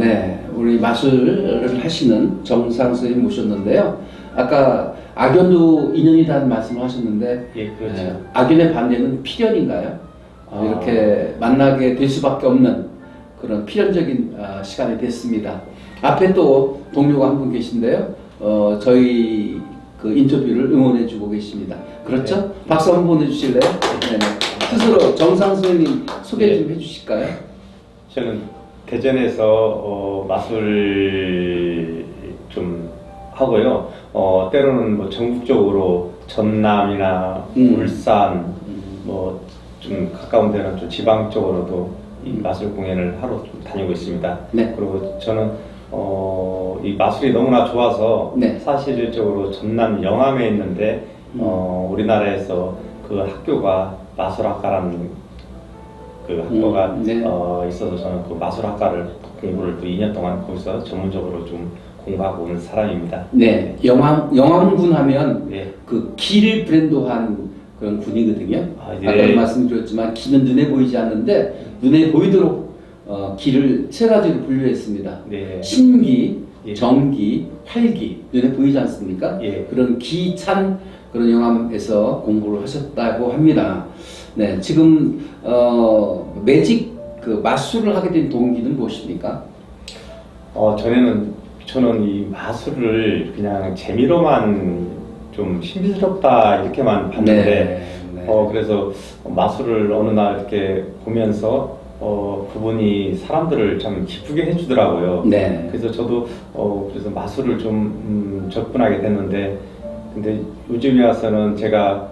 네, 우리 마술을 하시는 정상 선생님 모셨는데요. 아까 악연도 인연이라는 말씀을 하셨는데, 예, 그렇죠. 악연의 반대는 필연인가요? 이렇게 만나게 될 수밖에 없는 그런 필연적인 시간이 됐습니다. 앞에 또 동료가 한 분 계신데요. 저희 그 인터뷰를 응원해주고 계십니다. 그렇죠? 네. 박수 한번 보내주실래요? 네. 스스로 정상 선생님 소개 좀 해주실까요? 저는 대전에서 마술 좀 하고요. 때로는 뭐 전국적으로 전남이나 울산, 뭐 좀 가까운 데는 좀 지방 쪽으로도 이 마술 공연을 하러 좀 다니고 있습니다. 네. 그리고 저는 이 마술이 너무나 좋아서 네. 사실적으로 전남 영암에 있는데 우리나라에서 그 학교가 마술학과라는 그 학과가 네. 있어서 저는 그 마술학과를 공부를 또 2년 동안 거기서 전문적으로 좀 공부하고 온 사람입니다. 네, 영암군 하면 네. 그 기를 브랜드화한 그런 군이거든요. 네. 아까 말씀드렸지만 기는 눈에 보이지 않는데 눈에 보이도록 기를 세 가지로 분류했습니다. 네. 신기, 예. 정기, 활기 눈에 보이지 않습니까? 예. 그런 기찬 그런 영암에서 공부를 하셨다고 합니다. 네, 지금 매직 그 마술을 하게 된 동기는 무엇입니까? 저는 이 마술을 그냥 재미로만 좀 신비스럽다 이렇게만 봤는데 그래서 마술을 어느 날 이렇게 보면서 그분이 사람들을 참 기쁘게 해주더라고요. 네. 그래서 저도 그래서 마술을 좀 접근하게 됐는데 근데 요즘에 와서는 제가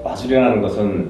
마술이라는 것은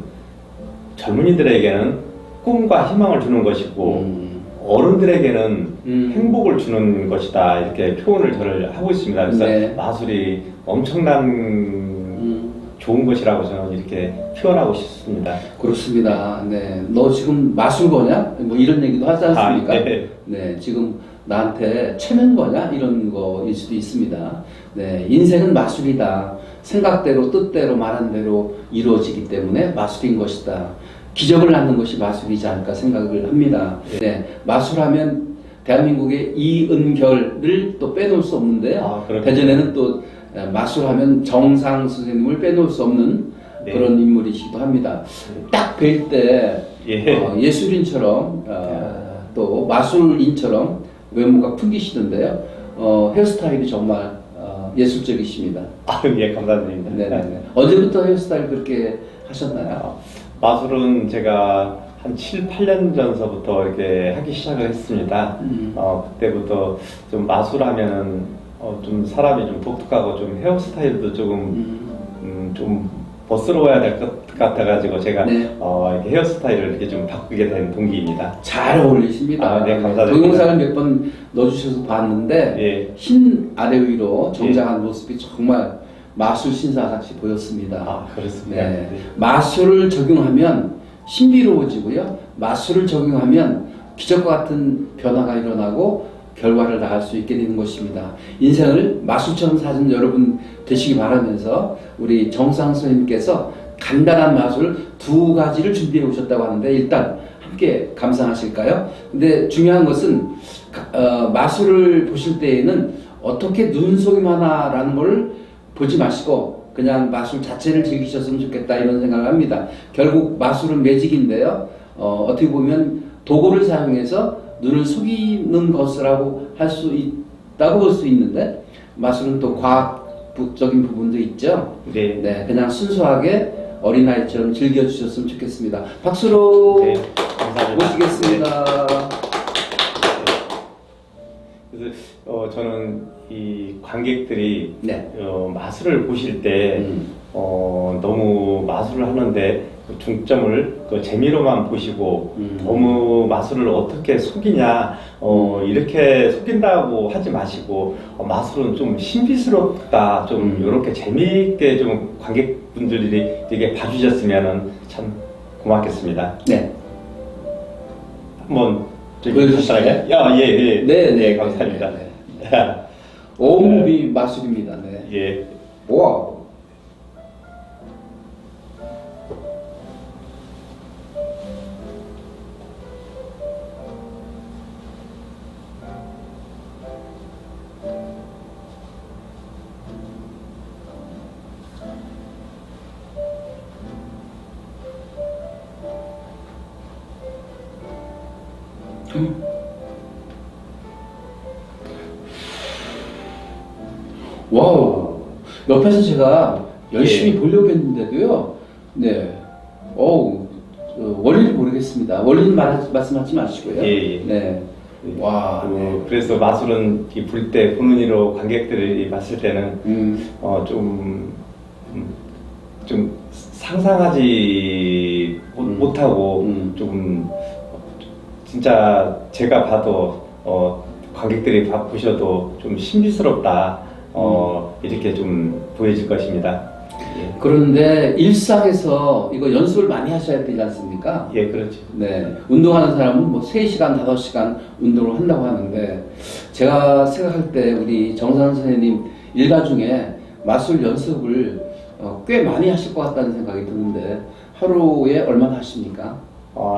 젊은이들에게는 꿈과 희망을 주는 것이고 어른들에게는 행복을 주는 것이다 이렇게 표현을 저를 하고 있습니다. 그래서 네. 마술이 엄청난 좋은 것이라고 저는 이렇게 표현하고 싶습니다. 그렇습니다. 네, 너 지금 마술 거냐? 뭐 이런 얘기도 하지 않습니까? 네. 네, 지금 나한테 체면 거냐? 이런 거일 수도 있습니다. 네, 인생은 마술이다. 생각대로 뜻대로 말한 대로 이루어지기 때문에 마술인 것이다. 기적을 낳는 것이 마술이지 않을까 생각을 합니다. 네, 마술하면 대한민국의 이은결을 또 빼놓을 수 없는데요. 대전에는 또 마술하면 정상 선생님을 빼놓을 수 없는 네. 그런 인물이시기도 합니다. 딱 뵐 때 예술인처럼 또 마술인처럼 외모가 풍기시는데요. 헤어스타일이 정말 예술적이십니다. 예, 감사드립니다. 네네네. 언제부터 헤어스타일 그렇게 하셨나요? 마술은 제가 한 7, 8년 전서부터 이렇게 하기 시작을 했습니다. 그때부터 좀 마술하면은 좀 사람이 좀 독특하고 좀 헤어스타일도 조금 좀 멋스러워야 될 것 같아가지고 제가 이렇게 헤어스타일을 이렇게 좀 바꾸게 된 동기입니다. 잘 어울리십니다. 네, 감사드립니다. 동영상을 몇 번 넣어주셔서 봤는데 흰 아래 위로 정장한 모습이 정말 마술 신사같이 보였습니다. 그렇습니다. 네. 마술을 적용하면 신비로워지고요. 마술을 적용하면 기적과 같은 변화가 일어나고 결과를 나갈 수 있게 되는 것입니다. 인생을 마술처럼 사는 여러분 되시기 바라면서 우리 정상 선생님께서 간단한 마술 2가지를 준비해 오셨다고 하는데 일단 함께 감상하실까요? 근데 중요한 것은 마술을 보실 때에는 어떻게 눈속임 하나라는 걸 보지 마시고 그냥 마술 자체를 즐기셨으면 좋겠다 이런 생각을 합니다. 결국 마술은 매직인데요. 어떻게 보면 도구를 사용해서 눈을 속이는 것이라고 할 수 있다고 볼 수 있는데 마술은 또 과학적인 부분도 있죠. 네, 그냥 순수하게 어린아이처럼 즐겨주셨으면 좋겠습니다. 박수로 모시겠습니다. 그래서 저는 이 관객들이 마술을 보실 때 너무 마술을 하는데 그 중점을 그 재미로만 보시고 너무 마술을 어떻게 속이냐 이렇게 속인다고 하지 마시고 마술은 좀 신비스럽다 좀 이렇게 재미있게 좀 관객분들이 되게 봐주셨으면 참 고맙겠습니다. 네. 한번 보여주실까요? 네, 감사합니다. 온몸이 마술입니다. 네. 예. 와우. 와우. 옆에서 제가 열심히 예. 보려고 했는데도요. 네. 원리를 모르겠습니다. 원리는 말씀하지 마시고요. 예, 예. 네. 와. 네. 그래서 마술은 볼 때 보는 이로 관객들이 봤을 때는 좀 상상하지 못하고 조금 진짜 제가 봐도 관객들이 보셔도 좀 신비스럽다 이렇게 좀 보여질 것입니다. 예. 그런데 일상에서 이거 연습을 많이 하셔야 되지 않습니까? 예, 그렇죠. 네. 운동하는 사람은 뭐 3시간, 5시간 운동을 한다고 하는데 제가 생각할 때 우리 정산 선생님 일가 중에 마술 연습을 꽤 많이 하실 것 같다는 생각이 드는데 하루에 얼마나 하십니까?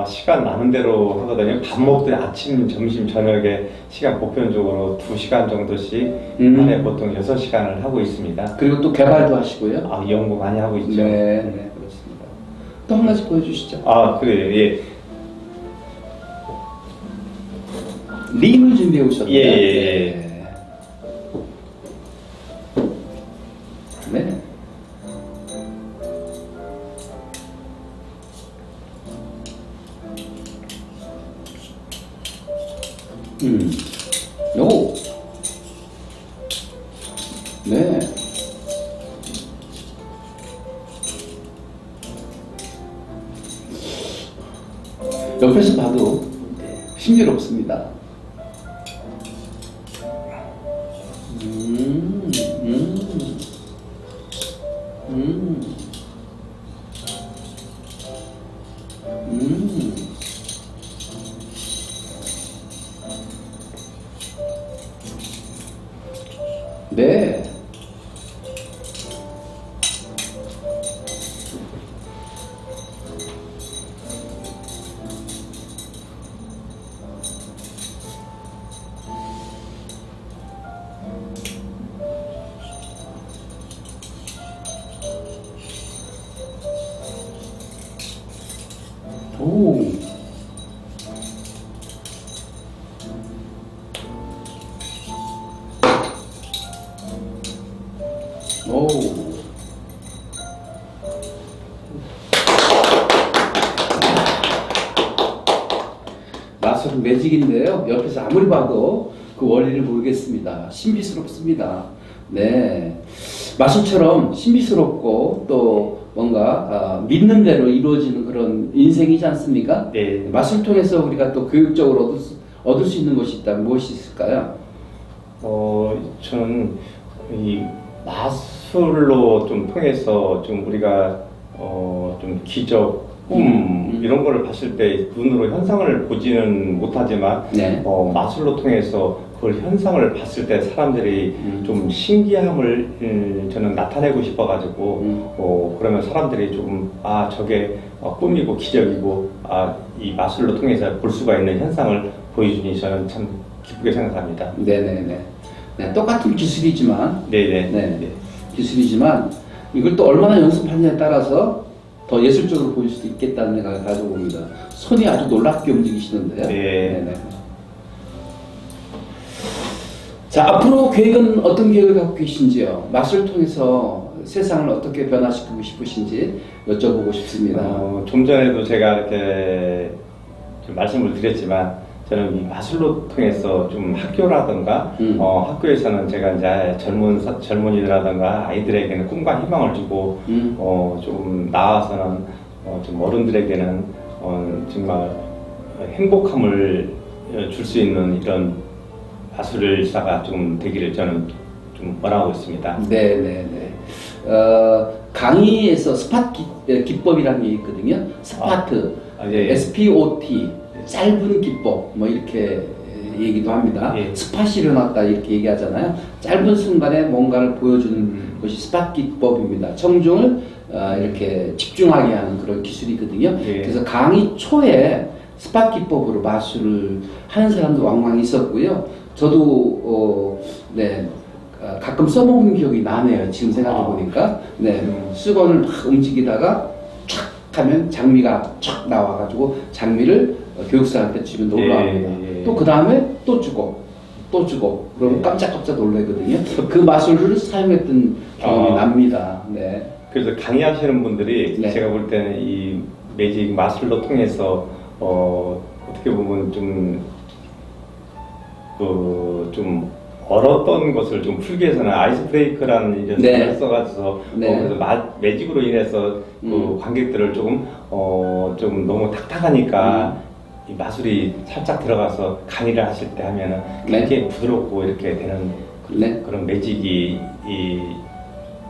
시간 나는 대로 하거든요. 밥 먹을 때 아침, 점심, 저녁에 시간 보편적으로 2시간 정도씩 하루에 보통 6시간을 하고 있습니다. 그리고 또 개발도 하시고요? 연구 많이 하고 있죠. 네, 네, 그렇습니다. 또 한 가지 보여주시죠. 그래요. 예. 림을 준비해 오셨네요. 예. 네. 네. 오. 네. 옆에서 봐도 신비롭습니다. 음, 음, 음, 음. 네. 오. 오. 마술은 매직인데요. 옆에서 아무리 봐도 그 원리를 모르겠습니다. 신비스럽습니다. 네. 마술처럼 신비스럽고 또 뭔가 믿는 대로 이루어지는 그런 인생이지 않습니까? 네. 마술 통해서 우리가 또 교육적으로 얻을 수 있는 것이 있다면 무엇이 있을까요? 저는 이 마술로 좀 통해서 좀 우리가 좀 기적, 꿈 이런 거를 봤을 때 눈으로 현상을 보지는 못하지만 네. 마술로 통해서 그걸 현상을 봤을 때 사람들이 좀 신기함을 저는 나타내고 싶어가지고 그러면 사람들이 조금 저게 꿈이고 기적이고 이 마술로 통해서 볼 수가 있는 현상을 보여주니 저는 참 기쁘게 생각합니다. 네네네. 네, 똑같은 기술이지만, 네네. 네, 기술이지만 이걸 또 얼마나 연습하느냐에 따라서 더 예술적으로 보일 수도 있겠다는 생각을 가지고 봅니다. 손이 아주 놀랍게 움직이시는데요. 네. 네네. 자, 앞으로 계획은 어떤 계획을 갖고 계신지요? 마술을 통해서 세상을 어떻게 변화시키고 싶으신지 여쭤보고 싶습니다. 좀 전에도 제가 이렇게 좀 말씀을 드렸지만 저는 이 마술로 통해서 좀 학교라든가 학교에서는 제가 이제 젊은이들이라든가 아이들에게는 꿈과 희망을 주고 좀 나아서는 좀 어른들에게는 정말 행복함을 줄 수 있는 이런 마술사가 좀 되기를 저는 좀 원하고 있습니다. 네네네. 강의에서 스팟 기법이라는 게 있거든요. 스파트, 예. SPOT, 짧은 기법, 뭐 이렇게 얘기도 합니다. 예. 스팟이 일어났다 이렇게 얘기하잖아요. 짧은 순간에 뭔가를 보여주는 것이 스팟 기법입니다. 청중을 이렇게 집중하게 하는 그런 기술이거든요. 예. 그래서 강의 초에 스팟 기법으로 마술을 하는 사람도 왕왕 있었고요. 저도 가끔 써먹은 기억이 나네요. 지금 생각해 보니까. 네, 수건을 막 움직이다가 촥 하면 장미가 촥 나와가지고 장미를 교육사한테 주면 놀라합니다. 예, 예. 또 그 다음에 또 주고 또 주고 그러면 네. 깜짝깜짝 놀라거든요. 그 마술을 사용했던 경험이 납니다. 네. 그래서 강의하시는 분들이 네. 제가 볼 때는 이 매직 마술로 통해서 어떻게 보면 좀 어렸던 것을 좀 풀기 위해서는 아이스 브레이크라는 이런 네. 걸 써가지고 네. 그래서 매직으로 인해서 그 관객들을 조금 좀 너무 탁탁하니까 이 마술이 살짝 들어가서 강의를 하실 때 하면은 네. 굉장히 부드럽고 이렇게 되는 네. 그런 매직이 이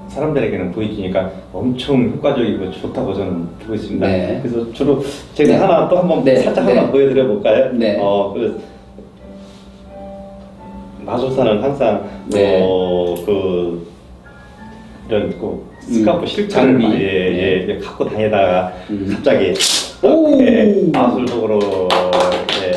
사람들에게는 보여주니까 엄청 효과적이고 좋다고 저는 보고 있습니다. 네. 그래서 주로 제가 네. 하나 또 한번 네. 살짝 네. 하나 보여드려 볼까요? 네. 마술사는 항상 네. 이런 스카프 실크를 장비. 예, 갖고 다니다가 갑자기 오! 마술적으로 이렇게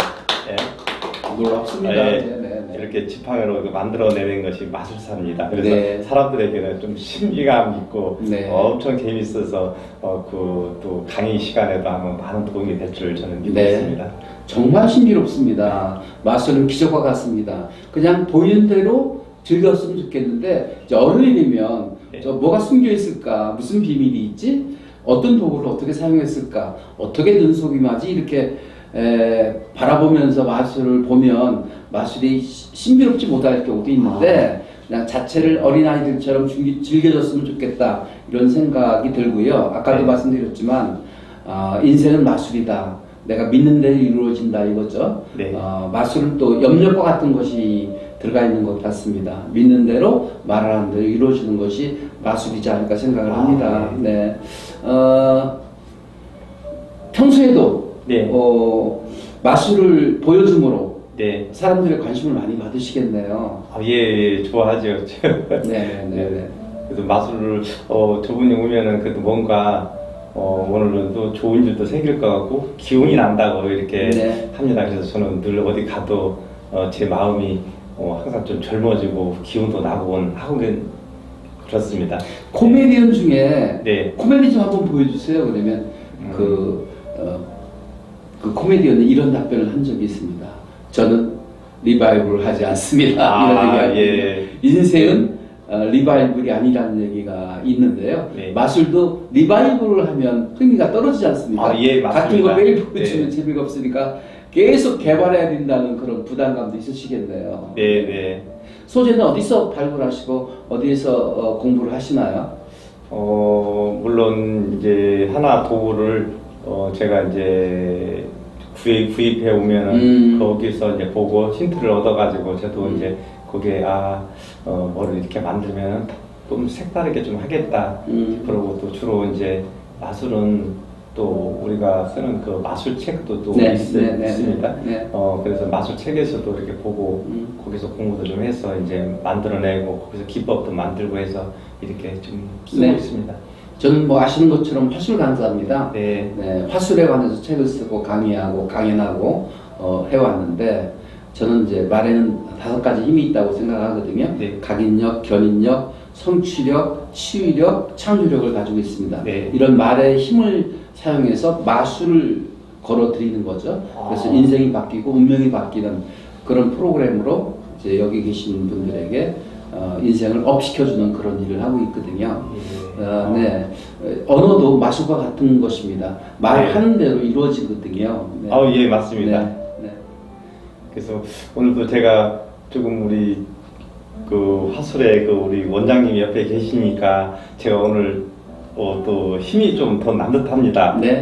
놀랍습니다. 예, 네, 네, 네. 이렇게 지팡이로 만들어내는 것이 마술사입니다. 그래서 네. 사람들에게는 좀 신비감 있고 네. 엄청 재밌어서 또 강의 시간에도 아마 많은 도움이 될 줄 저는 믿고 네. 있습니다. 정말 신비롭습니다. 마술은 기적과 같습니다. 그냥 보이는 대로 즐겼으면 좋겠는데 이제 어른이 되면 네. 저 뭐가 숨겨 있을까? 무슨 비밀이 있지? 어떤 도구를 어떻게 사용했을까? 어떻게 눈속임하지? 이렇게 바라보면서 마술을 보면 마술이 신비롭지 못할 경우도 있는데 그냥 자체를 어린아이들처럼 즐겨줬으면 좋겠다 이런 생각이 들고요. 아까도 네. 말씀드렸지만 인생은 마술이다. 내가 믿는 대로 이루어진다 이거죠. 네. 마술은 또 염력과 같은 것이 들어가 있는 것 같습니다. 믿는 대로 말하는 대로 이루어지는 것이 마술이지 않을까 생각을 합니다. 네. 평소에도 네. 마술을 보여줌으로 네. 사람들의 관심을 많이 받으시겠네요. 예, 좋아하죠. 네. 그래서 마술을 저분이 오면은 그래도 뭔가 오늘도 좋은 일도 생길 것 같고 기운이 난다고 이렇게 네. 합니다. 그래서 저는 늘 어디 가도 제 마음이 항상 좀 젊어지고 기운도 나고 하고 그렇습니다. 코미디언 중에 네. 코미디 좀 한번 보여주세요. 그러면 그 코미디언은 이런 답변을 한 적이 있습니다. 저는 리바이벌을 하지 않습니다. 이런 얘기가 예. 인생은 리바이벌이 아니라는 얘기가 있는데요. 네. 마술도 리바이벌을 하면 흥미가 떨어지지 않습니까? 예, 맞습니다. 같은 거 매일 보여주면 네. 재미가 없으니까 계속 개발해야 된다는 그런 부담감도 있으시겠네요. 네. 소재는 어디서 발굴하시고 어디에서 공부를 하시나요? 물론 이제 하나 도구를 제가 이제 구입해 오면은 거기서 이제 보고 힌트를 얻어가지고 저도 이제 거기에 뭐를 이렇게 만들면 좀 색다르게 좀 하겠다. 그러고 또 주로 이제 마술은 또 우리가 쓰는 그 마술 책도 또 있습니다. 네. 그래서 마술 책에서도 이렇게 보고 거기서 공부도 좀 해서 이제 만들어내고 거기서 기법도 만들고 해서 이렇게 좀 쓰고 네. 있습니다. 저는 뭐 아시는 것처럼 화술 강사입니다. 네. 화술에 관해서 책을 쓰고 강의하고 강연하고 해왔는데 저는 이제 말에는 5가지 힘이 있다고 생각하거든요. 네. 각인력, 견인력, 성취력, 치유력, 창조력을 가지고 있습니다. 네. 이런 말의 힘을 사용해서 마술을 걸어드리는 거죠. 그래서 인생이 바뀌고 운명이 바뀌는 그런 프로그램으로 이제 여기 계신 분들에게 인생을 업시켜주는 그런 일을 하고 있거든요. 네. 언어도 마술과 같은 것입니다. 말하는 대로 이루어지거든요. 네. 예, 맞습니다. 네. 그래서 오늘도 제가 조금 우리 그 화술의 그 우리 원장님이 옆에 계시니까 제가 오늘 또 힘이 좀 더 난 듯합니다. 네.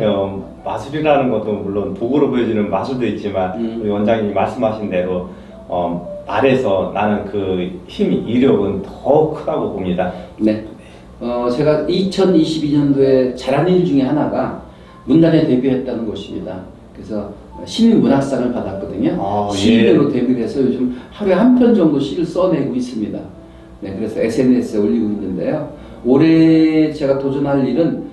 마술이라는 것도 물론 도구로 보여지는 마술도 있지만 우리 원장님이 말씀하신 대로 말에서 나는 그 힘, 이력은 더 크다고 봅니다. 네. 제가 2022년도에 잘한 일 중에 하나가 문단에 데뷔했다는 것입니다. 그래서 시민 문학상을 받았거든요. 시인으로 데뷔를 해서 요즘 하루에 한 편 정도 시를 써내고 있습니다. 네, 그래서 SNS에 올리고 있는데요. 올해 제가 도전할 일은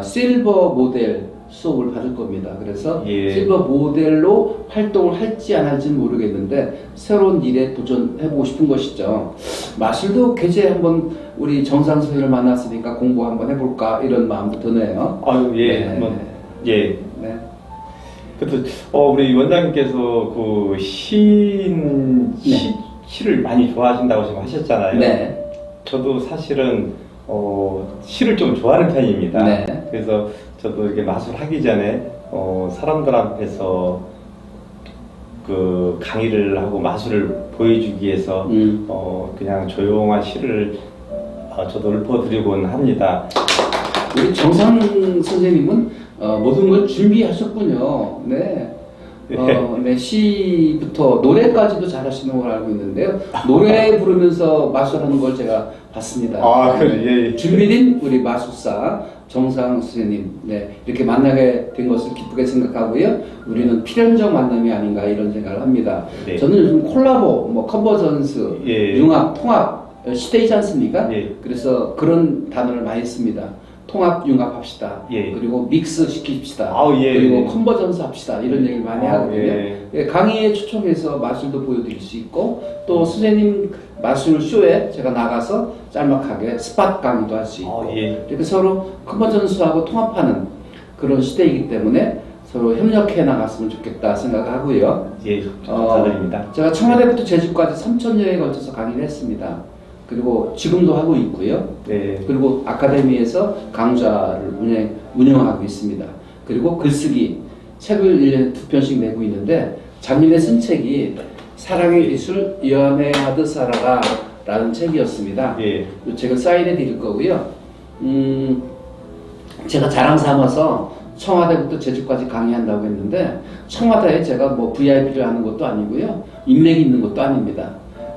실버 모델 수업을 받을 겁니다. 그래서 실버 모델로 활동을 할지 안 할지는 모르겠는데 새로운 일에 도전해보고 싶은 것이죠. 마술도 계제 한번 우리 정상 선생님을 만났으니까 공부 한번 해볼까 이런 마음도 드네요. 한번 네. 그래도 우리 원장님께서 그 시를 많이 좋아하신다고 지금 하셨잖아요. 네. 저도 사실은 시를 좀 좋아하는 편입니다. 네. 그래서 저도 이게 마술하기 전에 사람들 앞에서 그 강의를 하고 마술을 보여주기 위해서 그냥 조용한 시를 저도 읊어드리곤 합니다. 우리 정상 선생님은 모든 걸 준비하셨군요. 네. 네, 시부터 노래까지도 잘하시는 걸 알고 있는데요. 노래 부르면서 마술하는 걸 제가 봤습니다. 그래, 예. 준비된 우리 마술사 정상 선생님, 네, 이렇게 만나게 된 것을 기쁘게 생각하고요. 우리는 필연적 만남이 아닌가 이런 생각을 합니다. 네. 저는 요즘 콜라보, 뭐 컨버전스, 예. 융합, 통합 시대이지 않습니까? 예. 그래서 그런 단어를 많이 씁니다. 통합, 융합합시다. 예. 그리고 믹스 시킵시다. 예. 그리고 컨버전스 합시다. 이런 얘기를 많이 하거든요. 예. 강의에 초청해서 마술도 보여드릴 수 있고 또 선생님 마술 쇼에 제가 나가서 짤막하게 스팟 강의도 할 수 있고 예. 이렇게 서로 컨버전스하고 통합하는 그런 시대이기 때문에 서로 협력해 나갔으면 좋겠다 생각하고요. 예, 감사드립니다. 제가 청와대부터 제주까지 3,000여에 걸쳐서 강의를 했습니다. 그리고 지금도 하고 있고요. 네. 그리고 아카데미에서 강좌를 운영하고 있습니다. 그리고 글쓰기, 책을 1년에 2편씩 내고 있는데 작년에 쓴 책이 사랑의 기술 연애하듯 살아라 라는 책이었습니다. 예. 이 책을 사인해 드릴 거고요. 제가 자랑 삼아서 청와대부터 제주까지 강의한다고 했는데 청와대에 제가 뭐 VIP를 하는 것도 아니고요. 인맥이 있는 것도 아닙니다.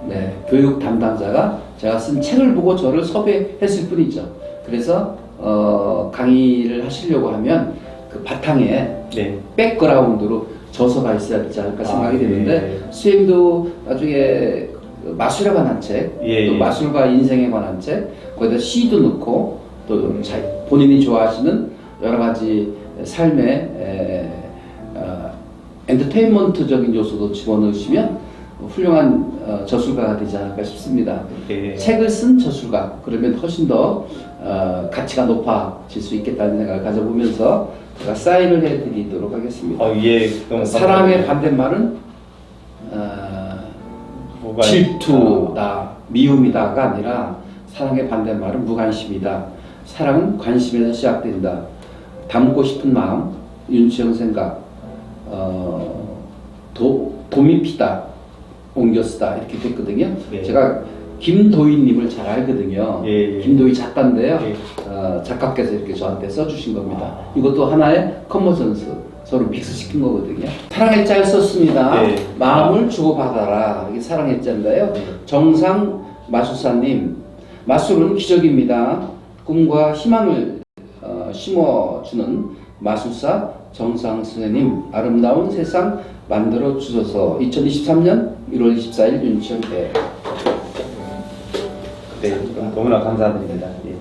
네, 교육 담당자가 제가 쓴 책을 보고 저를 섭외했을 뿐이죠. 그래서 강의를 하시려고 하면 그 바탕에 네. 백그라운드로 저서가 있어야 되지 않을까 생각이 되는데 예. 선생님도 나중에 마술에 관한 책, 예, 또 예. 마술과 인생에 관한 책, 거기다 시도 넣고 또 본인이 좋아하시는 여러 가지 삶의 엔터테인먼트적인 요소도 집어넣으시면 훌륭한 저술가가 되지 않을까 싶습니다. 예. 책을 쓴 저술가, 그러면 훨씬 더 가치가 높아질 수 있겠다는 생각을 가져보면서 제가 사인을 해드리도록 하겠습니다. 예. 너무 사랑의 감사드립니다. 반대말은 뭐가 질투다, 미움이다가 아니라 사랑의 반대말은 무관심이다. 사랑은 관심에서 시작된다. 담고 싶은 마음, 윤치형 생각, 도미피다, 옮겨 쓰다 이렇게 됐거든요. 예. 제가 김도희님을 잘 알거든요. 예. 김도희 작가인데요. 예. 작가께서 이렇게 저한테 써주신 겁니다. 이것도 하나의 컨버전스, 서로 믹스시킨 거거든요. 사랑의 짤 썼습니다. 예. 마음을 주고받아라. 이게 사랑의 짤인데요. 정상 마술사님, 마술은 기적입니다. 꿈과 희망을 심어주는 마술사 정상 선생님, 아름다운 세상 만들어 주셔서 2023년 1월 24일 윤치형 대. 네, 너무나 감사드립니다. 예.